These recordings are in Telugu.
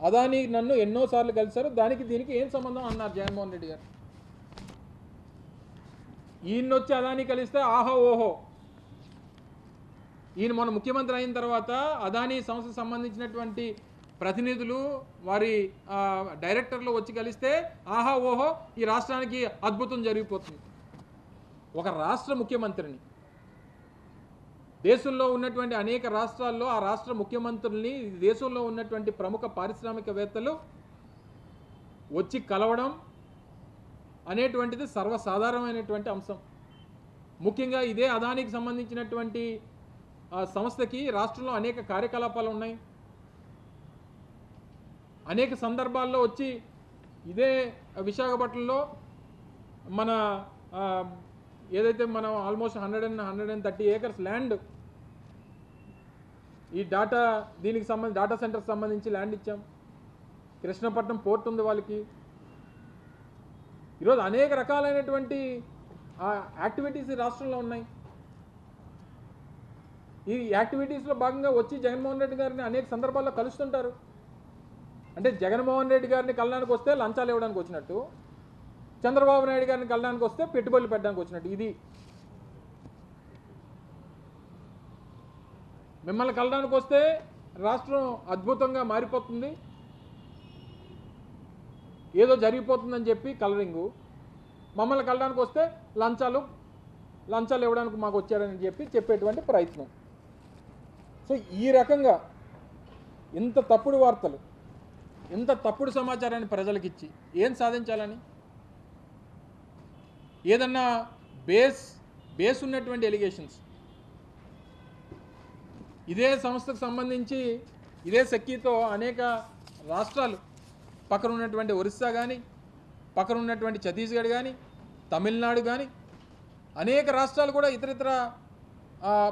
అదానీ నన్ను ఎన్నోసార్లు కలిశారు, దానికి దీనికి ఏం సంబంధం అన్నారు జగన్మోహన్ రెడ్డి గారు. ఈయనొచ్చి అదానీ కలిస్తే ఆహో ఓహో. ఈయన మొన్న ముఖ్యమంత్రి అయిన తర్వాత అదానీ సంస్థకు సంబంధించినటువంటి ప్రతినిధులు వారి డైరెక్టర్లు వచ్చి కలిస్తే ఆహా ఓహో ఈ రాష్ట్రానికి అద్భుతం జరిగిపోతుంది. ఒక రాష్ట్ర ముఖ్యమంత్రిని, దేశంలో ఉన్నటువంటి అనేక రాష్ట్రాల్లో ఆ రాష్ట్ర ముఖ్యమంత్రుల్ని దేశంలో ఉన్నటువంటి ప్రముఖ పారిశ్రామికవేత్తలు వచ్చి కలవడం అనేటువంటిది సర్వసాధారణమైనటువంటి అంశం. ముఖ్యంగా ఇదే అదానికి సంబంధించినటువంటి సంస్థకి రాష్ట్రంలో అనేక కార్యకలాపాలు ఉన్నాయి. అనేక సందర్భాల్లో వచ్చి ఇదే విశాఖపట్నంలో మన ఏదైతే మనం ఆల్మోస్ట్ 130 ఏకర్స్ ల్యాండ్ ఈ దీనికి డాటా సెంటర్కి సంబంధించి ల్యాండ్ ఇచ్చాం. కృష్ణపట్నం పోర్ట్ ఉంది వాళ్ళకి. ఈరోజు అనేక రకాలైనటువంటి యాక్టివిటీస్ ఈ రాష్ట్రంలో ఉన్నాయి. ఈ యాక్టివిటీస్లో భాగంగా వచ్చి జగన్మోహన్ రెడ్డి గారిని అనేక సందర్భాల్లో కలుస్తుంటారు. అంటే జగన్మోహన్ రెడ్డి గారిని కలడానికి వస్తే లంచాలు ఇవ్వడానికి వచ్చినట్టు, చంద్రబాబు నాయుడు గారిని కలడానికి వస్తే పెట్టుబడులు పెట్టడానికి వచ్చినట్టు. ఇది మిమ్మల్ని కలడానికి వస్తే రాష్ట్రం అద్భుతంగా మారిపోతుంది, ఏదో జరిగిపోతుందని చెప్పి కలరింగు. మమ్మల్ని కలడానికి వస్తే లంచాలు ఇవ్వడానికి మాకు వచ్చారని చెప్పేటువంటి ప్రయత్నం. సో ఈ రకంగా ఇంత తప్పుడు వార్తలు, ఇంత తప్పుడు సమాచారాన్ని ప్రజలకు ఇచ్చి ఏం సాధించాలని, ఏదన్నా బేస్ ఉన్నటువంటి ఎలిగేషన్స్ ఇదే సంస్థకు సంబంధించి ఇదే సెక్కీతో అనేక రాష్ట్రాలు పక్కన ఉన్నటువంటి ఒరిస్సా కానీ, పక్కన ఉన్నటువంటి ఛత్తీస్గఢ్ కానీ, తమిళనాడు కానీ అనేక రాష్ట్రాలు కూడా ఇతరితర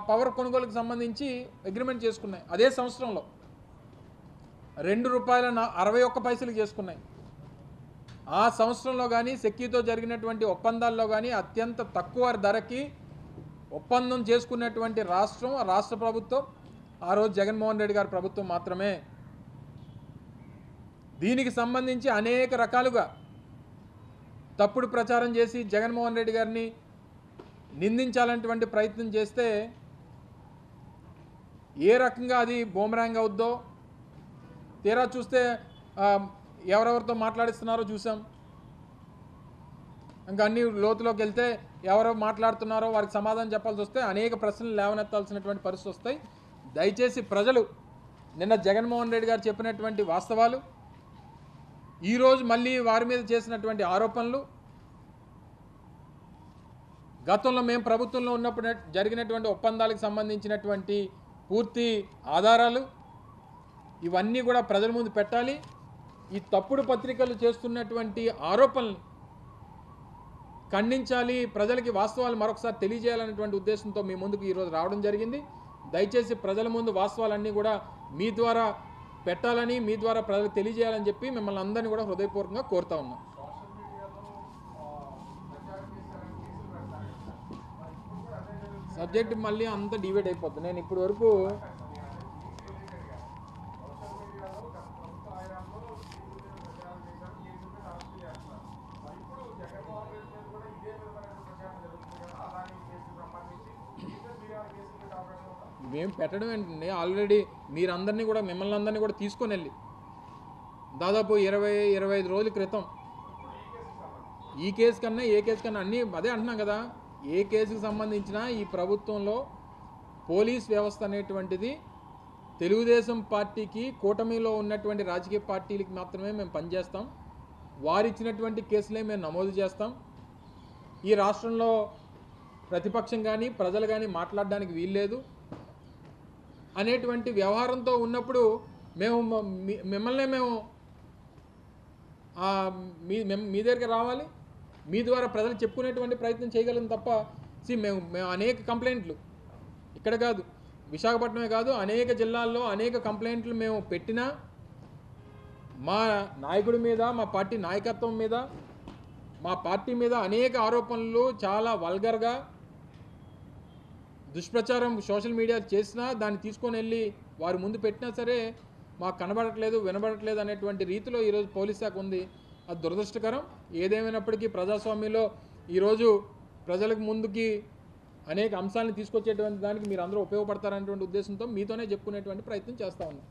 పవర్ కొనుగోలుకు సంబంధించి అగ్రిమెంట్ చేసుకున్నాయి. అదే సంవత్సరంలో ₹2.61 చేసుకున్నాయి. ఆ సంవత్సరంలో కానీ సెక్కీతో జరిగినటువంటి ఒప్పందాల్లో కానీ అత్యంత తక్కువ ధరకి ఒప్పందం చేసుకున్నటువంటి రాష్ట్ర ప్రభుత్వం ఆ రోజు జగన్మోహన్ రెడ్డి గారి ప్రభుత్వం మాత్రమే. దీనికి సంబంధించి అనేక రకాలుగా తప్పుడు ప్రచారం చేసి జగన్మోహన్ రెడ్డి గారిని నిందించాలనేటువంటి ప్రయత్నం చేస్తే ఏ రకంగా అది బూమరాంగ్ అవుద్దో తీరా చూస్తే ఎవరెవరితో మాట్లాడిస్తున్నారో చూసాం. ఇంకా అన్ని లోతులోకి వెళ్తే ఎవరో మాట్లాడుతున్నారో వారికి సమాధానం చెప్పాల్సి వస్తే అనేక ప్రశ్నలు లేవనెత్తాల్సినటువంటి పరిస్థితి వస్తాయి. దయచేసి ప్రజలు నిన్న జగన్మోహన్ రెడ్డి గారు చెప్పినటువంటి వాస్తవాలు, ఈరోజు మళ్ళీ వారి మీద చేసినటువంటి ఆరోపణలు, గతంలో మేము ప్రభుత్వంలో ఉన్నప్పుడు జరిగినటువంటి ఒప్పందాలకు సంబంధించినటువంటి పూర్తి ఆధారాలు ఇవన్నీ కూడా ప్రజల ముందు పెట్టాలి. ఈ తప్పుడు పత్రికలు చేస్తున్నటువంటి ఆరోపణలు ఖండించాలి, ప్రజలకి వాస్తవాలు మరొకసారి తెలియజేయాలనేటువంటి ఉద్దేశంతో మీ ముందుకు ఈరోజు రావడం జరిగింది. దయచేసి ప్రజల ముందు వాస్తవాలన్నీ కూడా మీ ద్వారా పెట్టాలని, మీ ద్వారా ప్రజలకు తెలియజేయాలని చెప్పి మిమ్మల్ని అందరినీ కూడా హృదయపూర్వకంగా కోరుతా ఉన్నాం. సబ్జెక్ట్ మళ్ళీ అంతా డివైడ్ అయిపోతుంది. నేను ఇప్పటి వరకు మేము పెట్టడం ఏంటండి, ఆల్రెడీ మీరందరినీ కూడా మిమ్మల్ని అందరినీ కూడా తీసుకొని వెళ్ళి దాదాపు 20-25 రోజుల క్రితం ఈ కేసు కన్నా ఏ కేసు కన్నా అన్నీ అదే అంటున్నాం కదా, ఏ కేసుకు సంబంధించినా ఈ ప్రభుత్వంలో పోలీస్ వ్యవస్థ అనేటువంటిది తెలుగుదేశం పార్టీకి, కూటమిలో ఉన్నటువంటి రాజకీయ పార్టీలకి మాత్రమే మేము పనిచేస్తాం. వారిచ్చినటువంటి కేసులే మేము నమోదు చేస్తాం. ఈ రాష్ట్రంలో ప్రతిపక్షం కానీ ప్రజలు కానీ మాట్లాడడానికి వీల్లేదు అనేటువంటి వ్యవహారంతో ఉన్నప్పుడు మిమ్మల్నే మేము మీ దగ్గరికి రావాలి, మీ ద్వారా ప్రజలు చెప్పుకునేటువంటి ప్రయత్నం చేయగలం తప్ప మేము అనేక కంప్లైంట్లు ఇక్కడ కాదు, విశాఖపట్నమే కాదు అనేక జిల్లాల్లో అనేక కంప్లైంట్లు మేము పెట్టినా మా నాయకుడి మీద, మా పార్టీ నాయకత్వం మీద, మా పార్టీ మీద అనేక ఆరోపణలు చాలా వల్గర్గా దుష్ప్రచారం సోషల్ మీడియా చేసినా దాన్ని తీసుకొని వెళ్ళి వారి ముందు పెట్టినా సరే మాకు కనబడట్లేదు వినబడట్లేదు అనేటువంటి రీతిలో ఈరోజు పోలీస్ శాఖ ఉంది. అది దురదృష్టకరం. ఏదేమైనప్పటికీ ప్రజాస్వామ్యంలో ఈరోజు ప్రజలకు ముందుకి అనేక అంశాలను తీసుకొచ్చేటువంటి దానికి మీరు అందరూ ఉపయోగపడతారనేటువంటి ఉద్దేశంతో మీతోనే చెప్పుకునేటువంటి ప్రయత్నం చేస్తూ ఉన్నాం.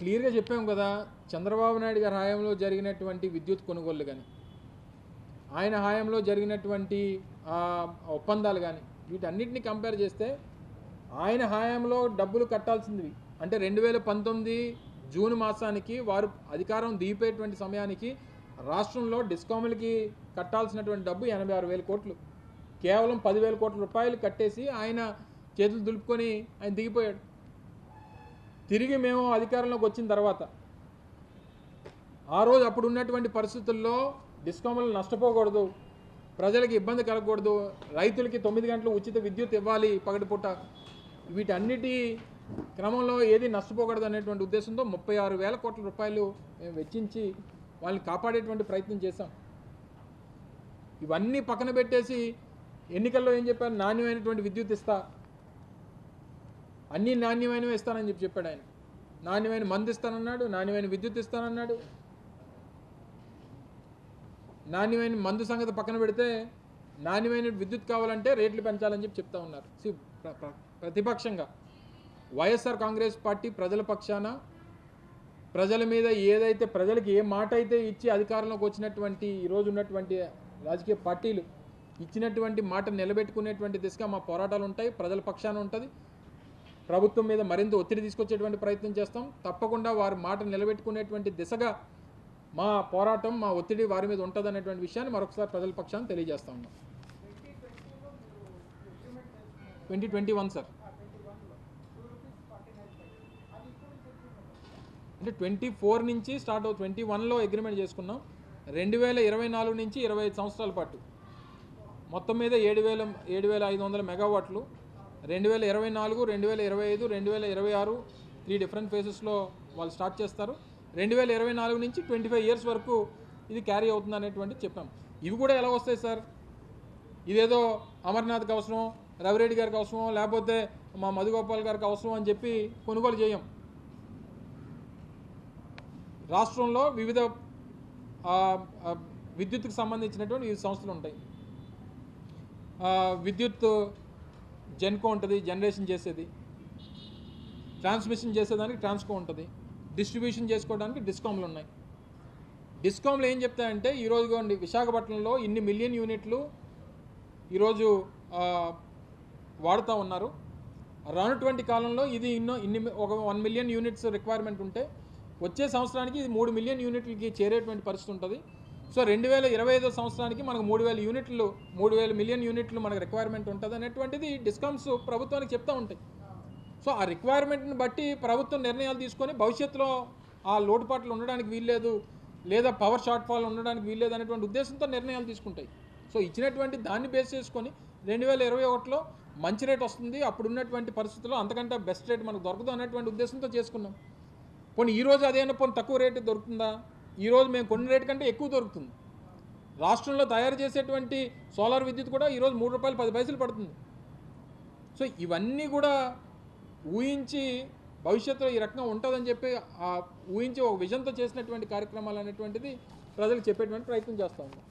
క్లియర్గా చెప్పాము కదా, చంద్రబాబు నాయుడు గారి హయాంలో జరిగినటువంటి విద్యుత్ కొనుగోళ్లు కానీ, ఆయన హయాంలో జరిగినటువంటి ఒప్పందాలు కానీ, వీటన్నిటిని కంపేర్ చేస్తే ఆయన హయాంలో డబ్బులు కట్టాల్సింది అంటే 2019 జూన్ మాసానికి వారు అధికారం దిగిపోయేటువంటి సమయానికి రాష్ట్రంలో డిస్కాములకి కట్టాల్సినటువంటి డబ్బు 86,000 కోట్లు. కేవలం 10,000 కోట్ల రూపాయలు కట్టేసి ఆయన చేతులు దులుపుకొని ఆయన దిగిపోయాడు. తిరిగి మేము అధికారంలోకి వచ్చిన తర్వాత ఆ రోజు అప్పుడు ఉన్నటువంటి పరిస్థితుల్లో డిస్కాములు నష్టపోకూడదు, ప్రజలకు ఇబ్బంది కలగకూడదు, రైతులకి 9 గంటలు ఉచిత విద్యుత్ ఇవ్వాలి పగటిపూట, వీటన్నిటి క్రమంలో ఏది నష్టపోకూడదు అనేటువంటి ఉద్దేశంతో 36,000 కోట్ల రూపాయలు మేము వెచ్చించి వాళ్ళని కాపాడేటువంటి ప్రయత్నం చేశాం. ఇవన్నీ పక్కన పెట్టేసి ఎన్నికల్లో ఏం చెప్పారు, నాణ్యమైనటువంటి విద్యుత్ ఇస్తా, అన్నీ నాణ్యమైనవి ఇస్తానని చెప్పాడు ఆయన. నాణ్యమైన మందు ఇస్తానన్నాడు, నాణ్యమైన విద్యుత్ ఇస్తానన్నాడు. నాణ్యమైన మందు సంగతి పక్కన పెడితే నాణ్యమైన విద్యుత్ కావాలంటే రేట్లు పెంచాలని చెప్తా ఉన్నారు. ప్రతిపక్షంగా వైఎస్ఆర్ కాంగ్రెస్ పార్టీ ప్రజల పక్షాన, ప్రజల మీద ఏదైతే ప్రజలకు ఏ మాట అయితే ఇచ్చి అధికారంలోకి వచ్చినటువంటి ఈరోజు ఉన్నటువంటి రాజకీయ పార్టీలు ఇచ్చినటువంటి మాట నిలబెట్టుకునేటువంటి దిశగా మా పోరాటాలు ఉంటాయి. ప్రజల పక్షాన ఉంటుంది. ప్రభుత్వం మీద మరింత ఒత్తిడి తీసుకొచ్చేటువంటి ప్రయత్నం చేస్తాం. తప్పకుండా వారి మాట నిలబెట్టుకునేటువంటి దిశగా మా పోరాటం, మా ఒత్తిడి వారి మీద ఉంటుంది అనేటువంటి విషయాన్ని మరొకసారి ప్రజల పక్షాన్ని తెలియజేస్తా ఉన్నాం. 2021 సార్, అంటే 24 నుంచి స్టార్ట్ 21లో అగ్రిమెంట్ చేసుకున్నాం. 2024 నుంచి 25 సంవత్సరాల పాటు మొత్తం మీద 7,500 మెగావాట్లు. 2024, 2025, 2026 3 డిఫరెంట్ ఫేజెస్లో వాళ్ళు స్టార్ట్ చేస్తారు. 2024 నుంచి 25 ఇయర్స్ వరకు ఇది క్యారీ అవుతుంది అనేటువంటి చెప్పాం. ఇవి కూడా ఎలా వస్తాయి సార్, ఇదేదో అమర్నాథ్కి అవసరం, రవిరెడ్డి గారికి అవసరం, లేకపోతే మా మధుగోపాల్ గారికి అవసరం అని చెప్పి కొనుగోలు చేయం. రాష్ట్రంలో వివిధ విద్యుత్తుకు సంబంధించినటువంటి వివిధ సంస్థలు ఉంటాయి. విద్యుత్ జెన్కో ఉంటుంది, జనరేషన్ చేసేది, ట్రాన్స్మిషన్ చేసేదానికి ట్రాన్స్కో ఉంటుంది, డిస్ట్రిబ్యూషన్ చేసుకోవడానికి డిస్కామ్లు ఉన్నాయి. డిస్కామ్లు ఏం చెప్తాయంటే ఈరోజు విశాఖపట్నంలో ఇన్ని మిలియన్ యూనిట్లు ఈరోజు వాడుతూ ఉన్నారు. రానుటువంటి కాలంలో ఇది ఒక 1 మిలియన్ యూనిట్స్ రిక్వైర్మెంట్ ఉంటే వచ్చే సంవత్సరానికి ఇది 3 మిలియన్ యూనిట్లకి చేరేటువంటి పరిస్థితి ఉంటుంది. సో 2025 సంవత్సరానికి మనకు 3,000 మిలియన్ యూనిట్లు మనకు రిక్వైర్మెంట్ ఉంటుంది అనేటువంటిది డిస్కామ్స్ ప్రభుత్వానికి చెప్తూ ఉంటాయి. సో ఆ రిక్వైర్మెంట్ని బట్టి ప్రభుత్వం నిర్ణయాలు తీసుకొని భవిష్యత్తులో ఆ లోటుపాట్లు ఉండడానికి వీల్లేదు, లేదా పవర్ షార్ట్ ఫాల్ ఉండడానికి వీల్లేదు అనేటువంటి ఉద్దేశంతో నిర్ణయాలు తీసుకుంటాయి. సో ఇచ్చినటువంటి దాన్ని బేస్ చేసుకొని 2021లో మంచి రేట్ వస్తుంది, అప్పుడు ఉన్నటువంటి పరిస్థితుల్లో అంతకంటే బెస్ట్ రేట్ మనకు దొరకదు అనేటువంటి ఉద్దేశంతో చేసుకున్నాం. పోనీ ఈరోజు అదేనా పోనీ తక్కువ రేటు దొరుకుతుందా? ఈరోజు మేము కొన్ని రేటు కంటే ఎక్కువ దొరుకుతుంది. రాష్ట్రంలో తయారు చేసేటువంటి సోలార్ విద్యుత్ కూడా ఈరోజు ₹3.10 పడుతుంది. సో ఇవన్నీ కూడా ఊహించి భవిష్యత్తులో ఈ రకంగా ఉంటుందని చెప్పి ఊహించి ఒక విజన్తో చేసినటువంటి కార్యక్రమాలు అనేటువంటిది ప్రజలకు చెప్పేటువంటి ప్రయత్నం చేస్తూ ఉన్నాం.